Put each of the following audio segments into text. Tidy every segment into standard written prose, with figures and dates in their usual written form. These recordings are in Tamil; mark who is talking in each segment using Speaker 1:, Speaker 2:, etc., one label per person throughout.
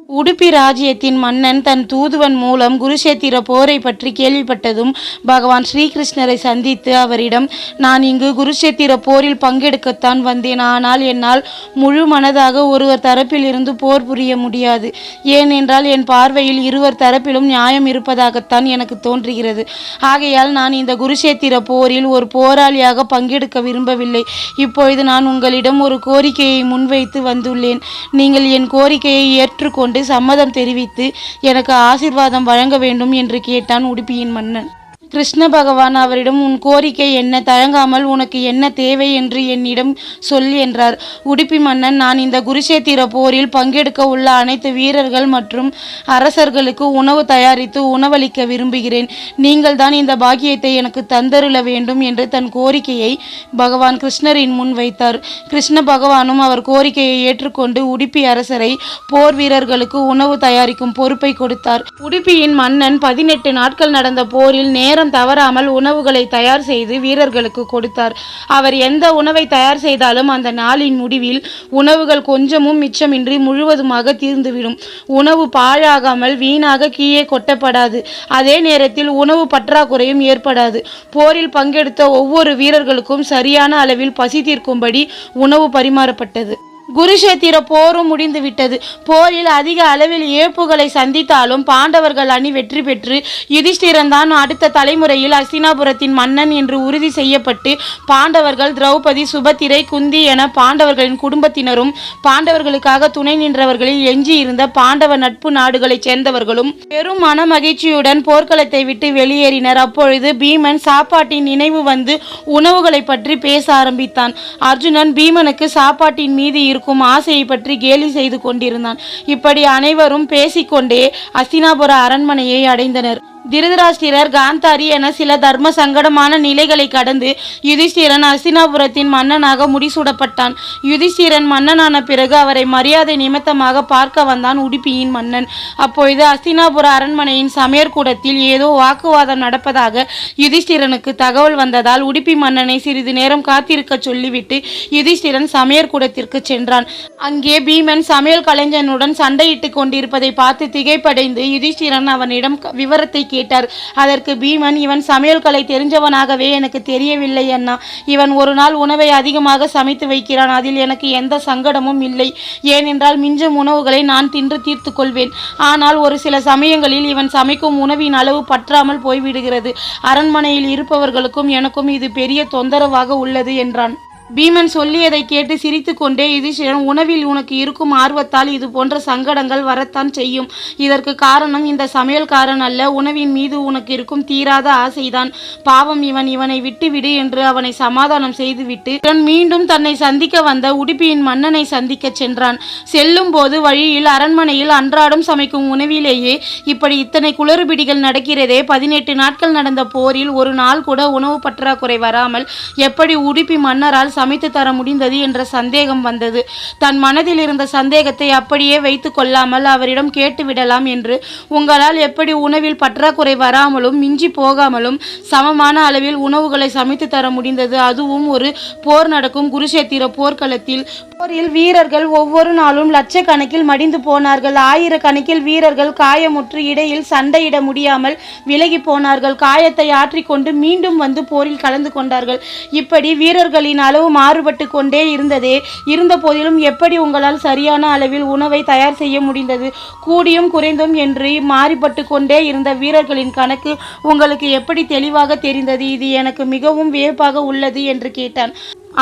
Speaker 1: உடுப்பி ராஜ்யத்தின் மன்னன் தன் தூதுவன் மூலம் குருஷேத்திர போரை பற்றி கேள்விப்பட்டதும் பகவான் ஸ்ரீகிருஷ்ணரை சந்தித்து அவரிடம், நான் இங்கு குருஷேத்திர போரில் பங்கெடுக்கத்தான் வந்தேன். ஆனால் என்னால் முழு மனதாக ஒருவர் தரப்பில் இருந்து போர் புரிய முடியாது. ஏனென்றால் என் பார்வையில் இருவர் தரப்பிலும் நியாயம் இருப்பதாகத்தான் எனக்கு தோன்றுகிறது. ஆகையால் நான் இந்த குருஷேத்திர போரில் ஒரு போராளியாக பங்கெடுக்க விரும்பவில்லை. இப்பொழுது நான் உங்களிடம் ஒரு கோரிக்கையை முன்வைத்து வந்துள்ளேன். நீங்கள் என் கோரிக்கையை ஏற்றுக்கொண்டு சம்மதம் தெரிவித்து எனக்கு ஆசீர்வாதம் வழங்க வேண்டும் என்று கேட்டான் உடுப்பியின் மன்னன். கிருஷ்ண பகவான் அவரிடம், உன் கோரிக்கை என்ன? தயங்காமல் உனக்கு என்ன தேவை என்று என்னிடம் சொல் என்றார். உடுப்பி மன்னன், நான் இந்த குருஷேத்திர போரில் பங்கெடுக்க உள்ள அனைத்து வீரர்கள் மற்றும் அரசர்களுக்கு உணவு தயாரித்து உணவளிக்க விரும்புகிறேன். நீங்கள் தான் இந்த பாக்கியத்தை எனக்கு தந்தருள வேண்டும் என்று தன் கோரிக்கையை பகவான் கிருஷ்ணரின் முன் வைத்தார். கிருஷ்ண பகவானும் அவர் கோரிக்கையை ஏற்றுக்கொண்டு உடுப்பி அரசரை போர் வீரர்களுக்கு உணவு தயாரிக்கும் பொறுப்பை கொடுத்தார். உடுப்பியின் மன்னன் 18 நாட்கள் நடந்த போரில் நேரம் தவறாமல் உணவுகளை தயார் செய்து வீரர்களுக்கு கொடுத்தார். அவர் எந்த உணவை தயார் செய்தாலும் அந்த நாளின் முடிவில் உணவுகள் கொஞ்சமும் மிச்சமின்றி முழுவதுமாக தீர்ந்துவிடும். உணவு பாழாகாமல் வீணாக கீழே கொட்டப்படாது. அதே நேரத்தில் உணவு பற்றாக்குறையும் ஏற்படாது. போரில் பங்கெடுத்த ஒவ்வொரு வீரர்களுக்கும் சரியான அளவில் பசி தீர்க்கும்படி உணவு பரிமாறப்பட்டது. குருஷேத்திர போரும் முடிந்துவிட்டது. போரில் அதிக அளவில் இழப்புகளை சந்தித்தாலும் பாண்டவர்கள் அணி வெற்றி பெற்று யுதிஷ்டிரன் தான் அடுத்த தலைமுறையில் ஹஸ்தினாபுரத்தின் மன்னன் என்று உறுதி செய்யப்பட்டு பாண்டவர்கள், திரௌபதி, சுபத்திரை, குந்தி என பாண்டவர்களின் குடும்பத்தினரும் பாண்டவர்களுக்காக துணை நின்றவர்களில் எஞ்சியிருந்த பாண்டவ நட்பு நாடுகளைச் சேர்ந்தவர்களும் பெரும் மன மகிழ்ச்சியுடன் போர்க்களத்தை விட்டு வெளியேறினர். அப்பொழுது பீமன் சாப்பாட்டின் நினைவு வந்து உணவுகளை பற்றி பேச ஆரம்பித்தான். அர்ஜுனன் பீமனுக்கு சாப்பாட்டின் மீது இருக்கும் ஆசையை பற்றி கேலி செய்து கொண்டிருந்தான். இப்படி அனைவரும் பேசிக்கொண்டே ஹஸ்தினாபுர அரண்மனையை அடைந்தனர். திருதராஷ்டிரர், காந்தாரி என சில தர்ம சங்கடமான நிலைகளை கடந்து யுதிஷ்டிரன் ஹஸ்தினாபுரத்தின் மன்னனாக முடிசூடப்பட்டான். யுதிஷ்டிரன் மன்னனான பிறகு அவரை மரியாதை நிமித்தமாக பார்க்க வந்தான் உடுப்பியின் மன்னன். அப்பொழுது ஹஸ்தினாபுர அரண்மனையின் சமையற்கூடத்தில் ஏதோ வாக்குவாதம் நடப்பதாக யுதிஷ்டிரனுக்கு தகவல் வந்ததால் உடுப்பி மன்னனை சிறிது நேரம் காத்திருக்க சொல்லிவிட்டு யுதிஷ்டிரன் சமையற்கூடத்திற்கு சென்றான். அங்கே பீமன் சமையல் கலைஞனுடன் சண்டையிட்டு கொண்டிருப்பதை பார்த்து திகைப்படைந்து யுதிஷ்டிரன் அவனிடம் விவரத்தை கேட்டார். அதற்கு பீமன், இவன் சமையல் கலை தெரிஞ்சவனாகவே எனக்கு தெரியவில்லை அண்ணா. இவன் ஒரு நாள் உணவை அதிகமாக சமைத்து வைக்கிறான். அதில் எனக்கு எந்த சங்கடமும் இல்லை. ஏனென்றால் மிஞ்சும் உணவுகளை நான் தின்று தீர்த்து கொள்வேன். ஆனால் ஒரு சில சமயங்களில் இவன் சமைக்கும் உணவின் அளவு பற்றாமல் போய்விடுகிறது. அரண்மனையில் இருப்பவர்களுக்கும் எனக்கும் இது பெரிய தொந்தரவாக உள்ளது என்றான். பீமன் சொல்லியதை கேட்டு சிரித்து கொண்டே யுதிஷ்டிரன், உணவில் உனக்கு இருக்கும் ஆர்வத்தால் இது போன்ற சங்கடங்கள் வரத்தான் செய்யும். இதற்கு காரணம் இந்த சமையல்காரன் அல்ல, உணவின் மீது உனக்கு இருக்கும் தீராத ஆசைதான். பாவம் இவனை விட்டுவிடு என்று அவனை சமாதானம் செய்துவிட்டு மீண்டும் தன்னை சந்திக்க வந்த உடுப்பியின் மன்னனை சந்திக்க சென்றான். செல்லும் போது வழியில் அரண்மனையில் அன்றாடம் சமைக்கும் உணவிலேயே இப்படி இத்தனை குளறுபிடிகள் நடக்கிறதே. 18 நாட்கள் நடந்த போரில் ஒரு நாள் கூட உணவு பற்றாக்குறை வராமல் எப்படி உடுப்பி மன்னரால் சமைத்து தர முடிந்தது என்ற சந்தேகம் வந்தது. தன் மனதில் இருந்த சந்தேகத்தை அப்படியே வைத்து கொள்ளாமல் அவரிடம் கேட்டுவிடலாம் என்று, உங்களால் எப்படி உணவில் பற்றாக்குறை வராமலும் மிஞ்சி போகாமலும் சமமான அளவில் உணவுகளை சமைத்து தர முடிந்தது? அதுவும் ஒரு போர் நடக்கும் குருஷேத்திர போர்க்களத்தில். போரில் வீரர்கள் ஒவ்வொரு நாளும் லட்சக்கணக்கில் மடிந்து போனார்கள். ஆயிரக்கணக்கில் வீரர்கள் காயமுற்று இடையில் சண்டையிட முடியாமல் விலகி போனார்கள். காயத்தை ஆற்றிக்கொண்டு மீண்டும் வந்து போரில் கலந்து கொண்டார்கள். இப்படி வீரர்களின் அளவு மாறுபட்டு கொண்டே இருந்த போதிலும் எப்படி உங்களால் சரியான அளவில் உணவை தயார் செய்ய முடிந்தது? கூடியும் குறைந்தும் என்று மாறுபட்டு கொண்டே இருந்த வீரர்களின் கணக்கு உங்களுக்கு எப்படி தெளிவாக தெரிந்தது? இது எனக்கு மிகவும் வியப்பாக உள்ளது என்று கேட்டான்.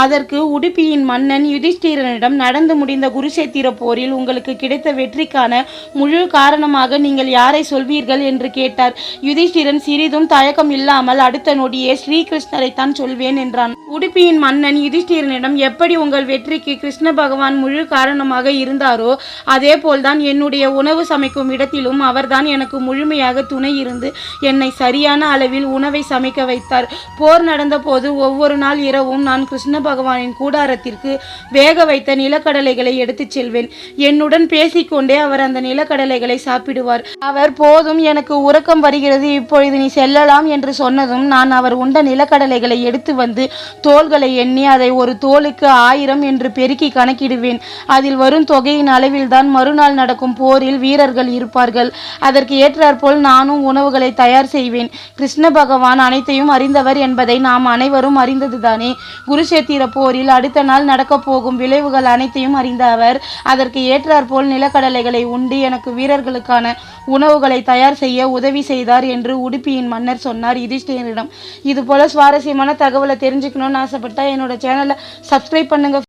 Speaker 1: அதற்கு உடுப்பியின் மன்னன் யுதிஷ்டிரனிடம், நடந்து முடிந்த குருஷேத்திர போரில் உங்களுக்கு கிடைத்த வெற்றிக்கான முழு காரணமாக நீங்கள் யாரை சொல்வீர்கள் என்று கேட்டார். யுதிஷ்டிரன் சிறிதும் தயக்கம் இல்லாமல் அடுத்த நொடியே ஸ்ரீகிருஷ்ணரைத்தான் சொல்வேன் என்றான். உடுப்பியின் மன்னன் யுதிஷ்டிரனிடம், எப்படி உங்கள் வெற்றிக்கு கிருஷ்ண பகவான் முழு காரணமாக இருந்தாரோ அதே போல்தான் என்னுடைய உணவு சமைக்கும் இடத்திலும் அவர்தான் எனக்கு முழுமையாக துணை இருந்து என்னை சரியான அளவில் உணவை சமைக்க வைத்தார். போர் நடந்த போது ஒவ்வொரு நாள் இரவும் நான் கிருஷ்ண பகவானின் கூடாரத்திற்கு வேக வைத்த நிலக்கடலைகளை எடுத்துச் செல்வேன். என்னுடன் பேசிக்கொண்டே அவர் அந்த நிலக்கடலைகளை சாப்பிடுவார். அவர் போதும், எனக்கு உறக்கம் வருகிறது, இப்பொழுது நீ செல்லலாம் என்று சொன்னதும் நான் அவர் உண்ட நிலக்கடலைகளை எடுத்து வந்து தோள்களை எண்ணி அதை ஒரு தோலுக்கு 1000 என்று பெருக்கி கணக்கிடுவேன். அதில் வரும் தொகையின் அளவில்தான் மறுநாள் நடக்கும் போரில் வீரர்கள் இருப்பார்கள். அதற்கு ஏற்றாற்போல் நானும் உணவுகளை தயார் செய்வேன். கிருஷ்ண பகவான் அனைத்தையும் அறிந்தவர் என்பதை நாம் அனைவரும் அறிந்ததுதானே. குருஷேத்திர போரில் அடுத்த நாள் நடக்கப் போகும் விளைவுகள் அனைத்தையும் அறிந்த அவர் அதற்கு ஏற்றாற்போல் நிலக்கடலைகளை உண்டு எனக்கு வீரர்களுக்கான உணவுகளை தயார் செய்ய உதவி செய்தார் என்று உடுப்பியின் மன்னர் சொன்னார் யுதிஷ்டிரனிடம். இது போல சுவாரஸ்யமான தகவலை தெரிஞ்சுக்கணும்னு ஆசைப்பட்டா என்னோட சேனலை சப்ஸ்கிரைப் பண்ணுங்க.